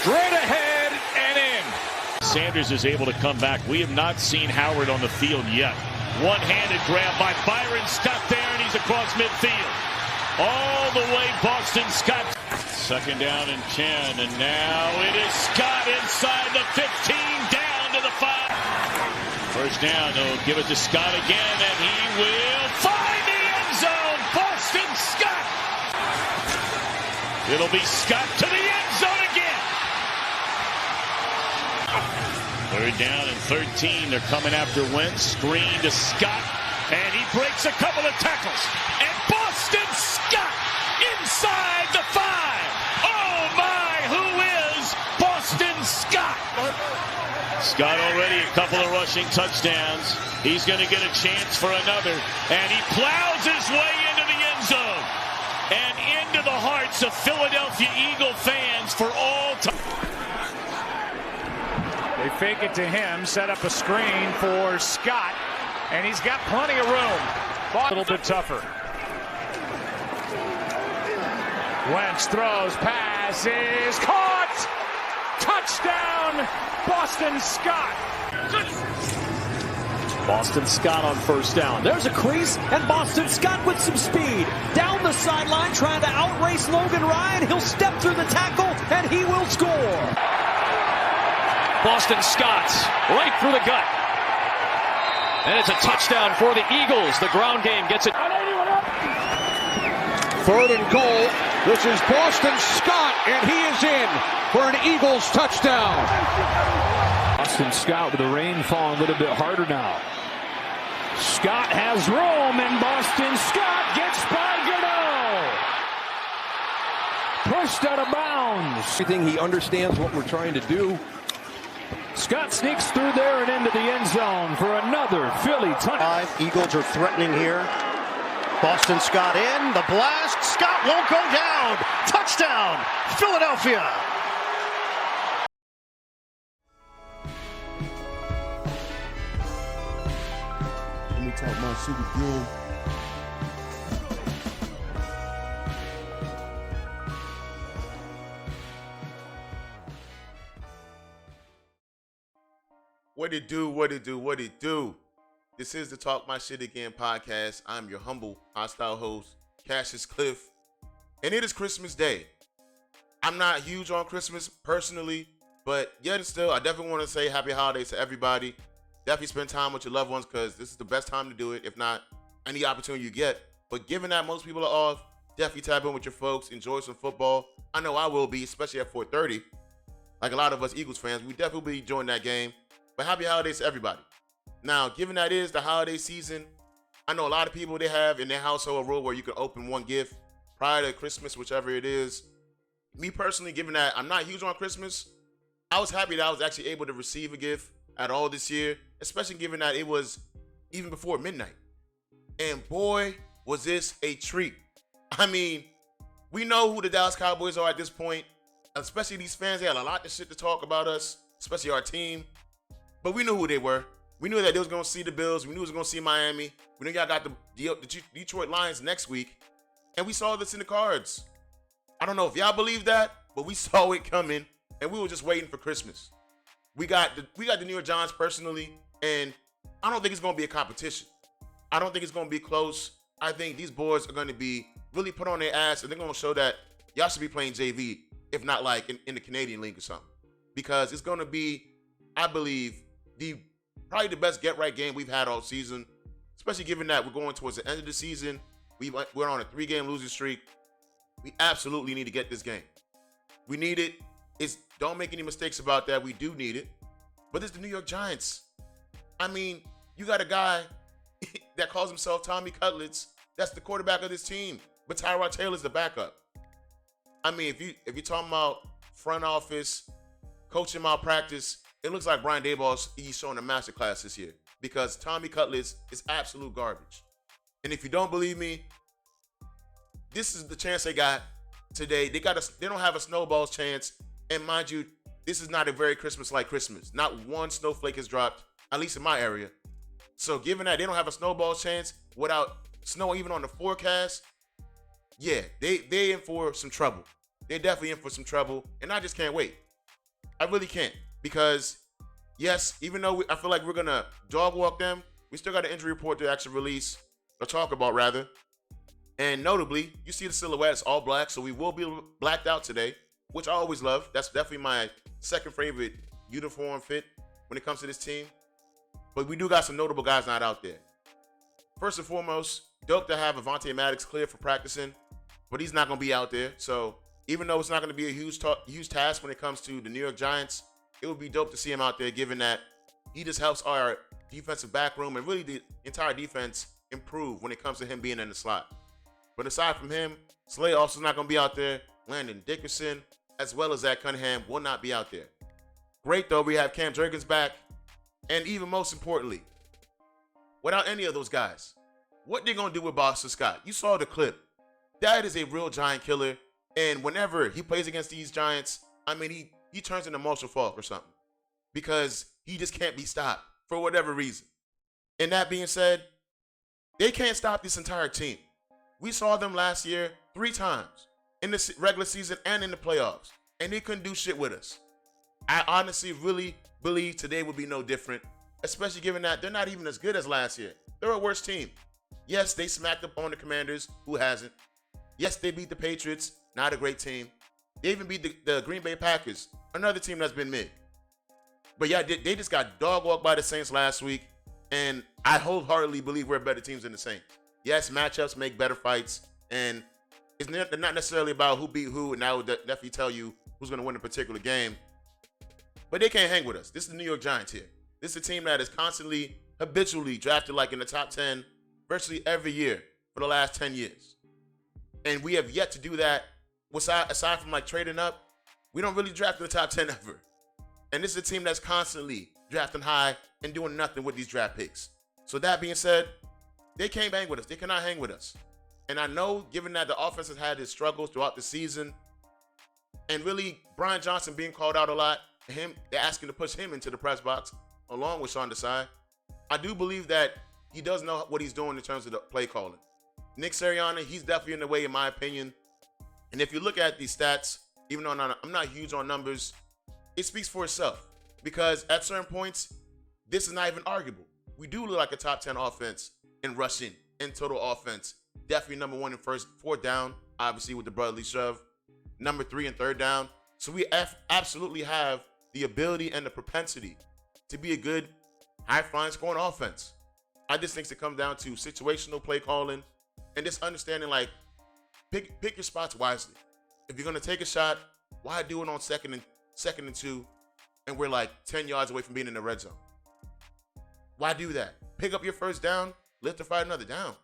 Straight ahead and in. Sanders is able to come back. We have not seen Howard on the field yet. One-handed grab by Byron Scott there, and he's across midfield. All the way, Boston Scott. Second down and 10, and now it is Scott inside the 15, down to the 5. First down, they'll give it to Scott again, and he will find the end zone. Boston Scott. It'll be Scott to the end zone again. Third down and 13. They're coming after Wentz. Screen to Scott, and he breaks a couple of tackles. And Boston Scott inside the 5. Oh my, who is Boston Scott? Scott already a couple of rushing touchdowns. He's going to get a chance for another, and he plows his way into the end zone and into the hearts of Philadelphia Eagle fans for all time. They fake it to him, set up a screen for Scott, and he's got plenty of room. A little bit tougher. Wentz throws, pass is caught! Touchdown, Boston Scott! Boston Scott on first down. There's a crease, and Boston Scott with some speed. Down the sideline, trying to outrace Logan Ryan. He'll step through the tackle, and he will score. Boston Scott right through the gut. And it's a touchdown for the Eagles. The ground game gets it. Third and goal. This is Boston Scott, and he is in for an Eagles touchdown. Boston Scott with the rain falling a little bit harder now. Scott has room, and Boston Scott gets by Gano. Pushed out of bounds. Everything, he understands what we're trying to do. Scott sneaks through there and into the end zone for another Philly touchdown. Eagles are threatening here. Boston Scott in, the blast. Scott won't go down. Touchdown, Philadelphia. Let me talk my shit again. What it do, what it do, what it do. This is the Talk My Shit Again podcast. I'm your humble, hostile host, Cassius Cliff. And it is Christmas Day. I'm not huge on Christmas personally, but yet and still, I definitely want to say happy holidays to everybody. Definitely spend time with your loved ones because this is the best time to do it, if not any opportunity you get. But given that most people are off, definitely tap in with your folks, enjoy some football. I know I will be, especially at 4:30. Like a lot of us Eagles fans, we definitely will be enjoying that game. But happy holidays to everybody. Now, given that is the holiday season, I know a lot of people, they have in their household a rule where you can open one gift prior to Christmas, whichever it is. Me personally, given that I'm not huge on Christmas, I was happy that I was actually able to receive a gift at all this year, especially given that it was even before midnight. And boy, was this a treat. I mean, we know who the Dallas Cowboys are at this point, especially these fans. They had a lot of shit to talk about us, especially our team. But we knew who they were. We knew that they was going to see the Bills. We knew it was going to see Miami. We knew y'all got the Detroit Lions next week. And we saw this in the cards. I don't know if y'all believe that, but we saw it coming, and we were just waiting for Christmas. We got the New York Giants personally, and I don't think it's going to be a competition. I don't think it's going to be close. I think these boys are going to be really put on their ass, and they're going to show that y'all should be playing JV, if not like in the Canadian League or something. Because it's going to be, I believe, probably the best get-right game we've had all season, especially given that we're going towards the end of the season. We're on a 3-game losing streak. We absolutely need to get this game. We need it. Don't make any mistakes about that. We do need it. But it's the New York Giants. I mean, you got a guy that calls himself Tommy Cutlets. That's the quarterback of this team. But Tyrod Taylor's the backup. I mean, if you're talking about front office, coaching malpractice, it looks like Brian Daboll, he's showing a masterclass this year because Tommy Cutlets is absolute garbage. And if you don't believe me, this is the chance they got today. They don't have a snowball's chance. And mind you, this is not a very Christmas-like Christmas. Not one snowflake has dropped, at least in my area. So given that they don't have a snowball's chance without snow even on the forecast, yeah, they in for some trouble. They're definitely in for some trouble, and I just can't wait. I really can't because, yes, even though I feel like we're going to dog walk them, we still got an injury report to actually release, or talk about rather. And notably, you see the silhouette, it's all black, so we will be blacked out today, which I always love. That's definitely my second favorite uniform fit when it comes to this team. But we do got some notable guys not out there. First and foremost, dope to have Avonte Maddox clear for practicing, but he's not going to be out there. So even though it's not going to be a huge task when it comes to the New York Giants, it would be dope to see him out there, given that he just helps our defensive back room and really the entire defense improve when it comes to him being in the slot. But aside from him, Slay also not going to be out there. Landon Dickerson, as well as Zach Cunningham, will not be out there. Great, though, we have Cam Jurgens back. And even most importantly, without any of those guys, what they're going to do with Boston Scott? You saw the clip. That is a real giant killer. And whenever he plays against these Giants, I mean, he turns into Marshall Faulk or something because he just can't be stopped for whatever reason. And that being said, they can't stop this entire team. We saw them last year 3 times in the regular season and in the playoffs, and they couldn't do shit with us. I honestly really believe today would be no different, especially given that they're not even as good as last year. They're a worse team. Yes, they smacked up on the Commanders, who hasn't. Yes, they beat the Patriots, not a great team. They even beat the Green Bay Packers, another team that's been mid. But yeah, they just got dog walked by the Saints last week, and I wholeheartedly believe we're better teams than the Saints. Yes, matchups make better fights, and it's not necessarily about who beat who, and I will definitely tell you who's going to win a particular game. But they can't hang with us. This is the New York Giants here. This is a team that is constantly, habitually drafted like in the top 10 virtually every year for the last 10 years. And we have yet to do that. Aside from like trading up, we don't really draft in the top 10 ever. And this is a team that's constantly drafting high and doing nothing with these draft picks. So that being said, they can't hang with us. They cannot hang with us. And I know, given that the offense has had its struggles throughout the season, and really Brian Johnson being called out a lot, they're asking to push him into the press box along with Sean Desai. I do believe that he does know what he's doing in terms of the play calling. Nick Sirianni, he's definitely in the way, in my opinion. And if you look at these stats, even though I'm not huge on numbers, it speaks for itself. Because at certain points, this is not even arguable. We do look like a top 10 offense in rushing, in total offense. Definitely number 1 in fourth down, obviously with the brotherly shove. Number 3 in third down. So we absolutely have the ability and the propensity to be a good, high-flying scoring offense. I just think it comes down to situational play calling and just understanding, like, pick your spots wisely. If you're going to take a shot, why do it on second and 2 and we're like 10 yards away from being in the red zone? Why do that? Pick up your first down, live to fight another down.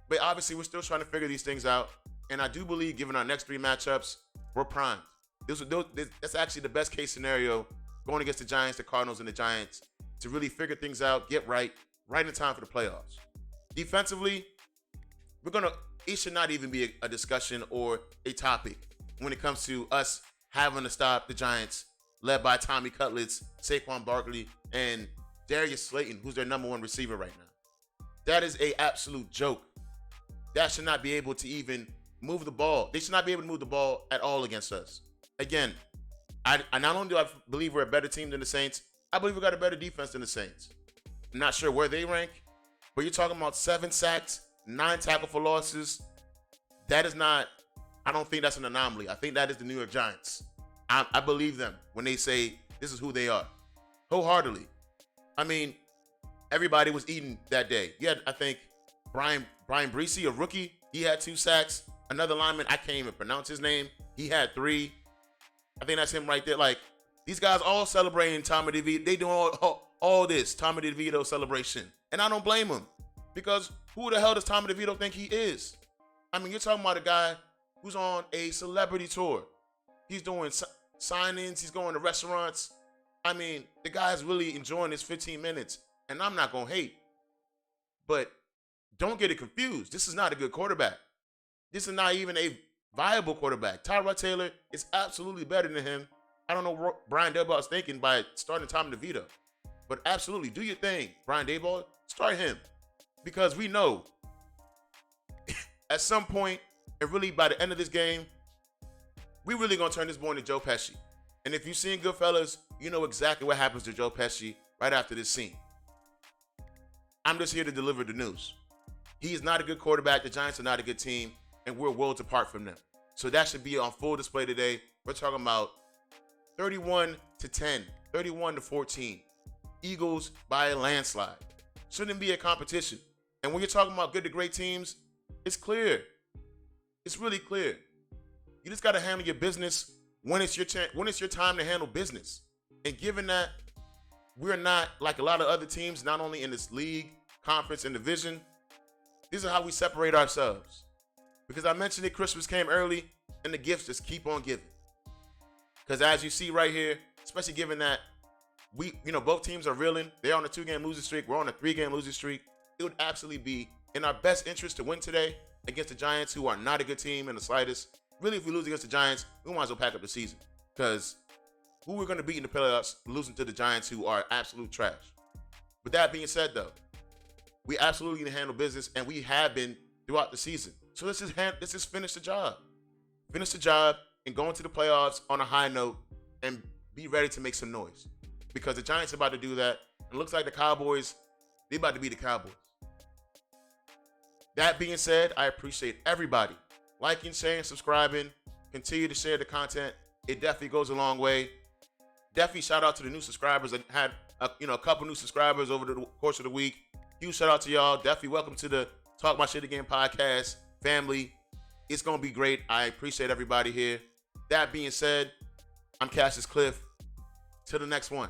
But obviously, we're still trying to figure these things out. And I do believe, given our next 3 matchups, we're primed. That's actually the best case scenario going against the Giants, the Cardinals, and the Giants to really figure things out, get right in time for the playoffs. Defensively, it should not even be a discussion or a topic when it comes to us having to stop the Giants, led by Tommy Cutlets, Saquon Barkley, and Darius Slayton, who's their number 1 receiver right now. That is an absolute joke. That should not be able to even move the ball. They should not be able to move the ball at all against us. Again, I not only do I believe we're a better team than the Saints, I believe we got a better defense than the Saints. I'm not sure where they rank, but you're talking about 7 sacks, 9 tackle for losses. That is not, I don't think that's an anomaly. I think that is the New York Giants. I believe them when they say this is who they are. Wholeheartedly. I mean, everybody was eating that day. You had, I think, Brian Breesy, a rookie, he had 2 sacks. Another lineman, I can't even pronounce his name, he had 3. I think that's him right there. Like, these guys all celebrating Tommy DeVito. They doing all this Tommy DeVito celebration. And I don't blame them. Because who the hell does Tommy DeVito think he is? I mean, you're talking about a guy who's on a celebrity tour. He's doing sign-ins. He's going to restaurants. I mean, the guy's really enjoying his 15 minutes. And I'm not going to hate. But don't get it confused. This is not a good quarterback. This is not even a viable quarterback. Tyrod Taylor is absolutely better than him. I don't know what Brian Daboll is thinking by starting Tommy DeVito. But absolutely, do your thing, Brian Daboll. Start him. Because we know at some point, and really by the end of this game, we really going to turn this boy into Joe Pesci. And if you've seen Goodfellas, you know exactly what happens to Joe Pesci right after this scene. I'm just here to deliver the news. He is not a good quarterback. The Giants are not a good team, and we're worlds apart from them. So that should be on full display today. We're talking about 31-10, 31-14. Eagles by a landslide. Shouldn't be a competition. And when you're talking about good to great teams, it's clear. It's really clear. You just got to handle your business when it's your time to handle business. And given that we're not like a lot of other teams, not only in this league, conference, and division, this is how we separate ourselves. Because I mentioned that Christmas came early, and the gifts just keep on giving. Because as you see right here, especially given that both teams are reeling, they're on a 2-game losing streak, we're on a 3-game losing streak, it would absolutely be in our best interest to win today against the Giants, who are not a good team in the slightest. Really, if we lose against the Giants, we might as well pack up the season. Because who we're going to beat in the playoffs, losing to the Giants, who are absolute trash. With that being said, though, we absolutely need to handle business, and we have been throughout the season. So let's just finish the job. Finish the job and go into the playoffs on a high note and be ready to make some noise. Because the Giants are about to do that. It looks like the Cowboys, they're about to be the Cowboys. That being said, I appreciate everybody liking, sharing, subscribing. Continue to share the content. It definitely goes a long way. Definitely shout out to the new subscribers. I had a couple new subscribers over the course of the week. Huge shout out to y'all. Definitely welcome to the Talk My Shit Again podcast family. It's going to be great. I appreciate everybody here. That being said, I'm Cassius Cliff. Till the next one.